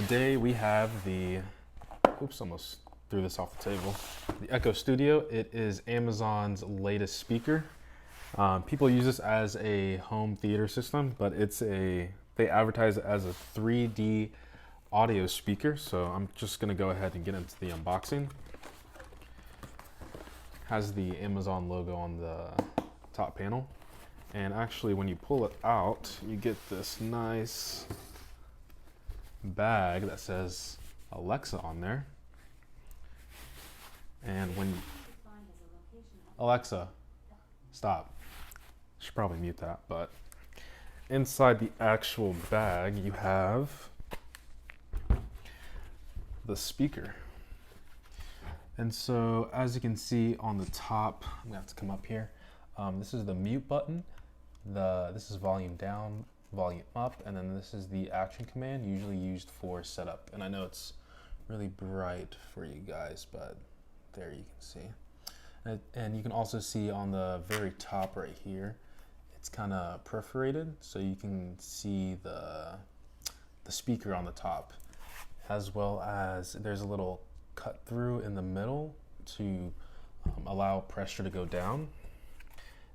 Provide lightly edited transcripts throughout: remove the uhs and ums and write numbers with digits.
today we have the, oops, almost threw this off the table. The Echo Studio. It is Amazon's latest speaker. People use this as a home theater system, but they advertise it as a 3D audio speaker. So I'm just gonna go ahead and get into the unboxing. Has the Amazon logo on the top panel. And actually when you pull it out, you get this nice bag that says Alexa on there. And when Alexa, stop. Should probably mute that, but inside the actual bag you have the speaker. And so as you can see on the top, I'm gonna have to come up here. This is the mute button. This is volume down, volume up, and then this is the action command, usually used for setup. And I know it's really bright for you guys, but there you can see. And you can also see on the very top right here, it's kind of perforated, so you can see the speaker on the top, as well as there's a little cut through in the middle to allow pressure to go down.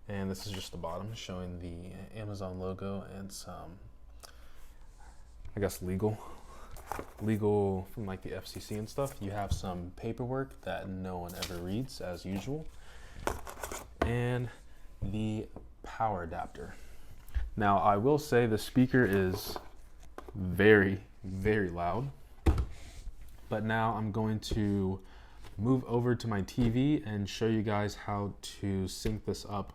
And this is just the bottom showing the Amazon logo and some, I guess, legal from like the FCC and stuff. You have some paperwork that no one ever reads as usual. And the power adapter. Now I will say the speaker is very, very loud. But now I'm going to move over to my TV and show you guys how to sync this up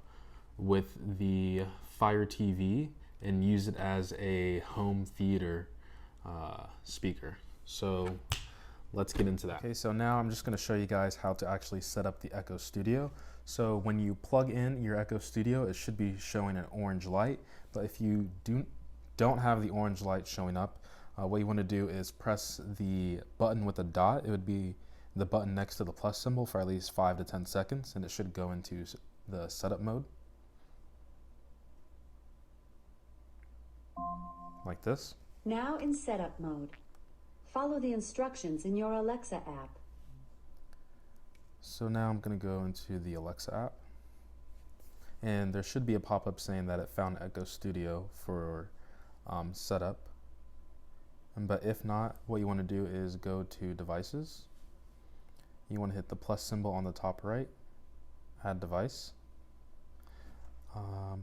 with the Fire TV and use it as a home theater speaker. So let's get into that. Okay, so now I'm just going to show you guys how to actually set up the Echo Studio. So when you plug in your Echo Studio, it should be showing an orange light. But if you don't have the orange light showing up, what you want to do is press the button with a dot. It would be the button next to the plus symbol for at least 5 to 10 seconds, and it should go into the setup mode. Like this. Now in setup mode. Follow the instructions in your Alexa app. So now I'm going to go into the Alexa app, and there should be a pop-up saying that it found Echo Studio for setup. But if not, what you want to do is go to devices. You want to hit the plus symbol on the top right, add device.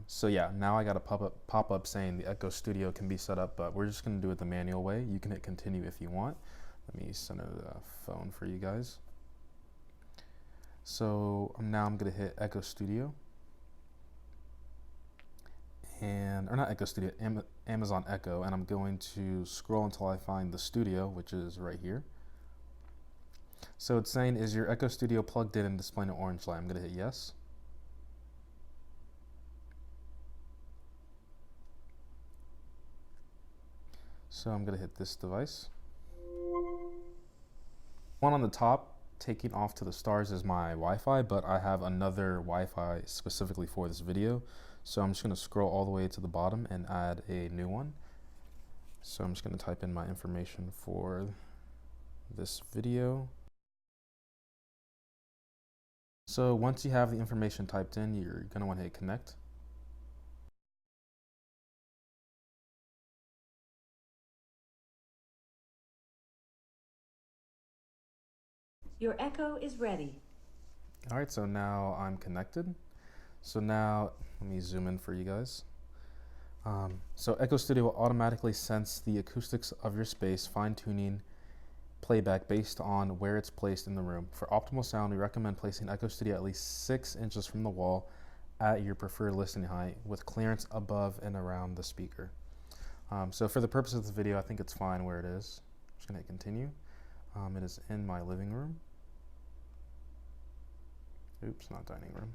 So yeah, now I got a pop-up saying the Echo Studio can be set up, but we're just going to do it the manual way. You can hit continue if you want. Let me send it a phone for you guys. So now I'm going to hit Echo Studio. Or not Echo Studio, Amazon Echo, and I'm going to scroll until I find the studio, which is right here. So it's saying, is your Echo Studio plugged in and displaying an orange light? I'm going to hit yes. So I'm going to hit this device. One on the top, taking off to the stars, is my Wi-Fi, but I have another Wi-Fi specifically for this video. So I'm just going to scroll all the way to the bottom and add a new one. So I'm just going to type in my information for this video. So once you have the information typed in, you're going to want to hit connect. Your Echo is ready. All right, so now I'm connected. So now, let me zoom in for you guys. So Echo Studio will automatically sense the acoustics of your space, fine-tuning playback based on where it's placed in the room. For optimal sound, we recommend placing Echo Studio at least 6 inches from the wall at your preferred listening height, with clearance above and around the speaker. So for the purpose of this video, I think it's fine where it is. I'm just going to hit continue. It is in my living room. Oops, not dining room.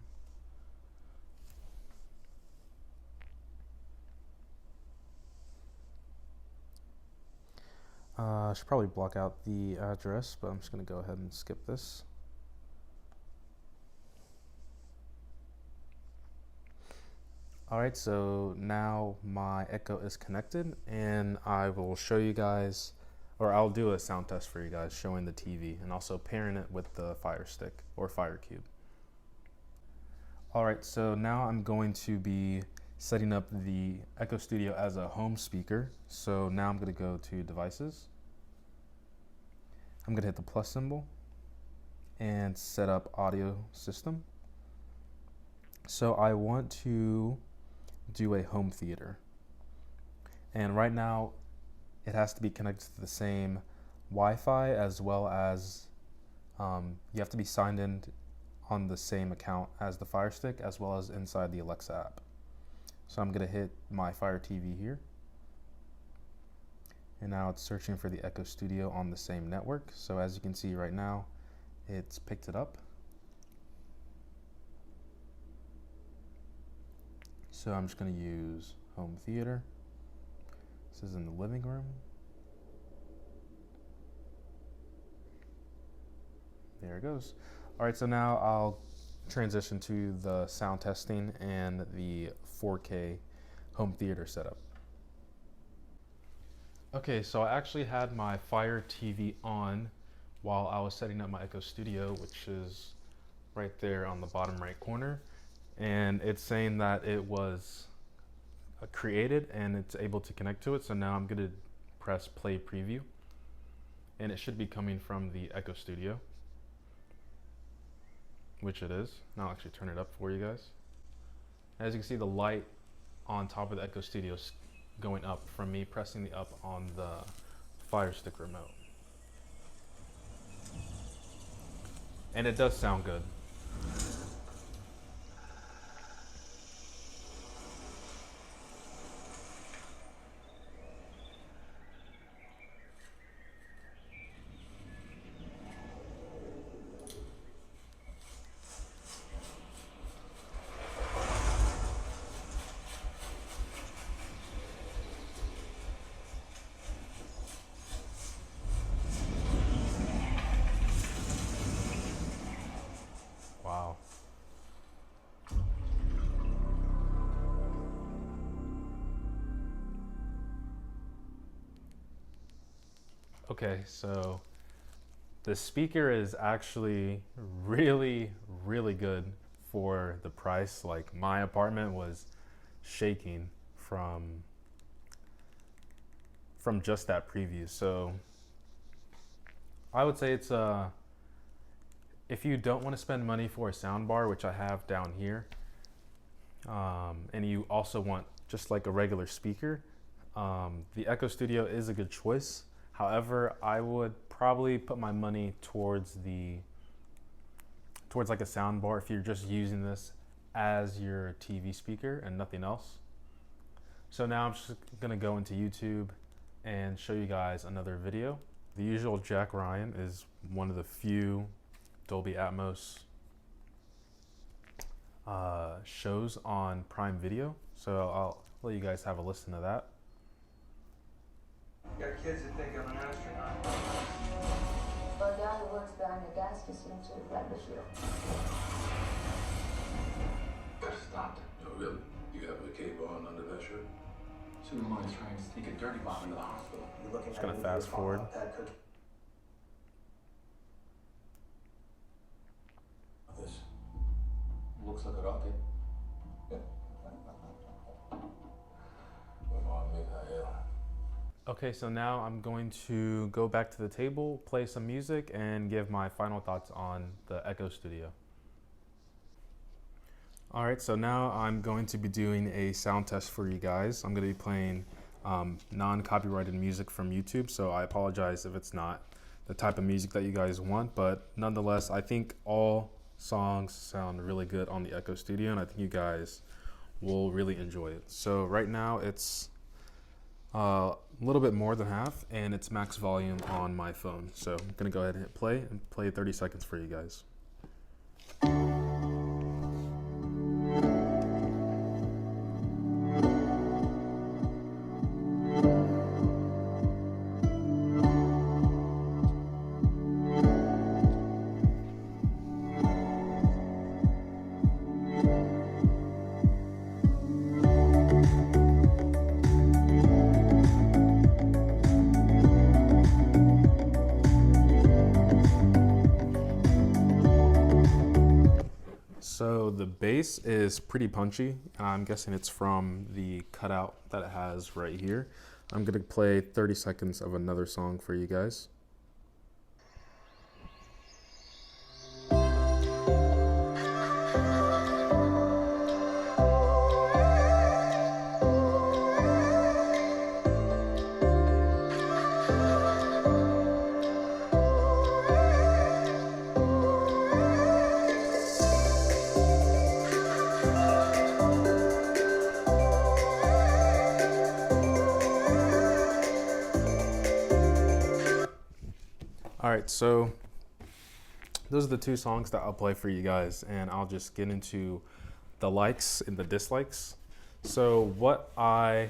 I should probably block out the address, but I'm just going to go ahead and skip this. Alright, so now my Echo is connected, and I will show you guys, or I'll do a sound test for you guys showing the TV and also pairing it with the FireStick or FireCube. All right, so now I'm going to be setting up the Echo Studio as a home speaker. So now I'm gonna go to devices. I'm gonna hit the plus symbol and set up audio system. So I want to do a home theater. And right now it has to be connected to the same Wi-Fi, as well as you have to be signed in on the same account as the FireStick, as well as inside the Alexa app. So I'm gonna hit my Fire TV here. And now it's searching for the Echo Studio on the same network. So as you can see right now, it's picked it up. So I'm just gonna use home theater. This is in the living room. There it goes. All right, so now I'll transition to the sound testing and the 4K home theater setup. Okay, so I actually had my Fire TV on while I was setting up my Echo Studio, which is right there on the bottom right corner. And it's saying that it was created and it's able to connect to it. So now I'm gonna press play preview and it should be coming from the Echo Studio, which it is. Now I'll actually turn it up for you guys. As you can see, the light on top of the Echo Studio is going up from me pressing the up on the FireStick remote. And it does sound good. Wow. Okay, so the speaker is actually really, really good for the price. Like, my apartment was shaking from just that preview. So I would say it's if you don't want to spend money for a sound bar, which I have down here, and you also want just like a regular speaker, the Echo Studio is a good choice. However, I would probably put my money towards like a sound bar if you're just using this as your TV speaker and nothing else. So now I'm just gonna go into YouTube and show you guys another video. The usual Jack Ryan is one of the few Dolby Atmos shows on Prime Video. So I'll let you guys have a listen to that. You got kids that think I'm an astronaut. Well, the guy who works behind the desk is seems to have the shield. Gotta stop it. No, really? You have a cape on under that shirt? Someone's trying to sneak a dirty bomb into the hospital. You're looking Just gonna fast forward. This looks like a rocket. Yeah. Okay, so now I'm going to go back to the table, play some music, and give my final thoughts on the Echo Studio. All right, so now I'm going to be doing a sound test for you guys. I'm going to be playing non-copyrighted music from YouTube, so I apologize if it's not the type of music that you guys want, but nonetheless, I think all songs sound really good on the Echo Studio, and I think you guys will really enjoy it. So right now it's a little bit more than half, and it's max volume on my phone. So I'm gonna go ahead and hit play and play 30 seconds for you guys. the bass is pretty punchy. I'm guessing it's from the cutout that it has right here. I'm gonna play 30 seconds of another song for you guys. All right, so those are the two songs that I'll play for you guys, and I'll just get into the likes and the dislikes. So what I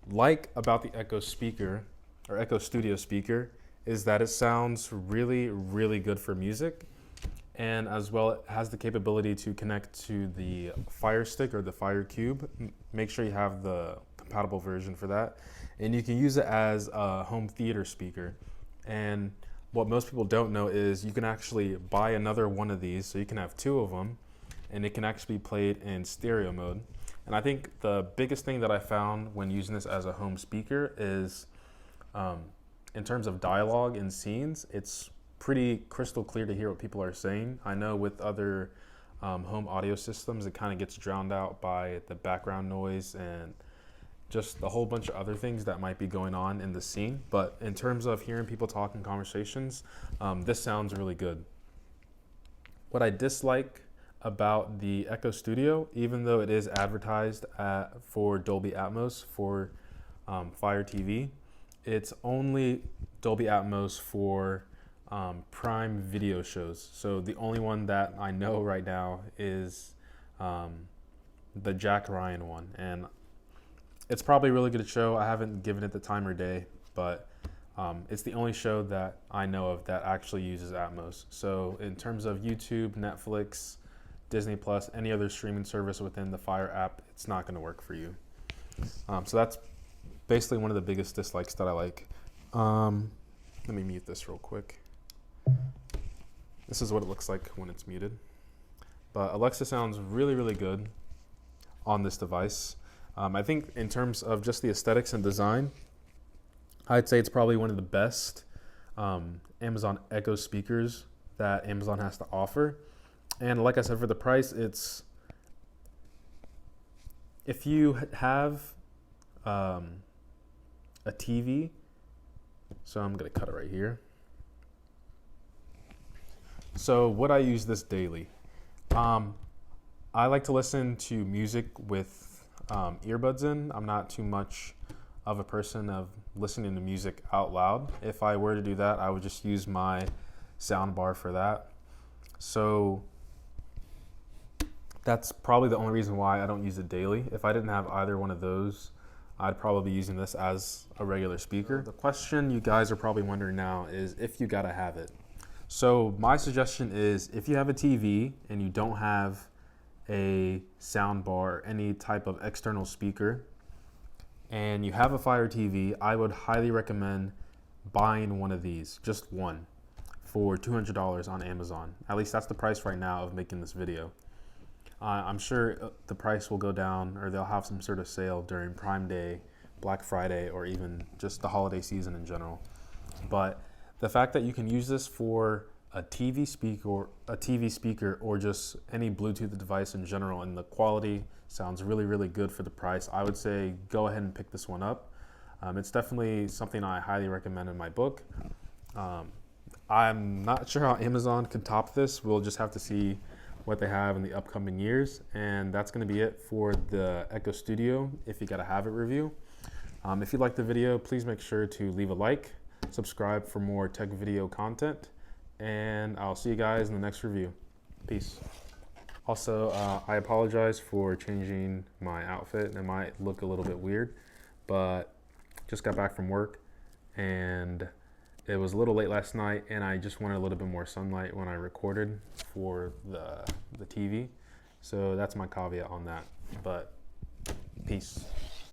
like about the Echo speaker, or Echo Studio speaker, is that it sounds really, really good for music, and as well it has the capability to connect to the FireStick or the Fire Cube. Make sure you have the compatible version for that, and you can use it as a home theater speaker. And what most people don't know is you can actually buy another one of these, so you can have two of them, and it can actually be played in stereo mode. And I think the biggest thing that I found when using this as a home speaker is, in terms of dialogue and scenes, it's pretty crystal clear to hear what people are saying. I know with other home audio systems, it kind of gets drowned out by the background noise and just a whole bunch of other things that might be going on in the scene. But in terms of hearing people talk in conversations, this sounds really good. What I dislike about the Echo Studio, even though it is advertised for Dolby Atmos for Fire TV, it's only Dolby Atmos for Prime Video shows. So the only one that I know right now is the Jack Ryan one, and it's probably a really good show. I haven't given it the time or day, but it's the only show that I know of that actually uses Atmos. So in terms of YouTube, Netflix, Disney Plus, any other streaming service within the Fire app, it's not going to work for you. So that's basically one of the biggest dislikes that I like. Let me mute this real quick. This is what it looks like when it's muted. But Alexa sounds really, really good on this device. I think in terms of just the aesthetics and design, I'd say it's probably one of the best Amazon Echo speakers that Amazon has to offer. And like I said, for the price, it's, if you have a TV, so I'm gonna cut it right here. So would I use this daily? I like to listen to music with earbuds in. I'm not too much of a person of listening to music out loud. If I were to do that, I would just use my sound bar for that. So that's probably the only reason why I don't use it daily. If I didn't have either one of those, I'd probably be using this as a regular speaker. The question you guys are probably wondering now is if you gotta have it. So my suggestion is, if you have a TV and you don't have a sound bar or any type of external speaker and you have a Fire TV, I would highly recommend buying one of these, just one, for $200 on Amazon. At least that's the price right now of making this video. I'm sure the price will go down, or they'll have some sort of sale during Prime Day, Black Friday, or even just the holiday season in general. But the fact that you can use this for a TV speaker or just any Bluetooth device in general, and the quality sounds really, really good for the price, I would say go ahead and pick this one up. It's definitely something I highly recommend in my book. I'm not sure how Amazon can top this. We'll just have to see what they have in the upcoming years. And that's going to be it for the Echo Studio If You Gotta Have It review. If you liked the video, please make sure to leave a like, subscribe for more tech video content, and I'll see you guys in the next review. Peace. Also, I apologize for changing my outfit. It might look a little bit weird, but just got back from work and it was a little late last night, and I just wanted a little bit more sunlight when I recorded for the TV. So that's my caveat on that, but peace.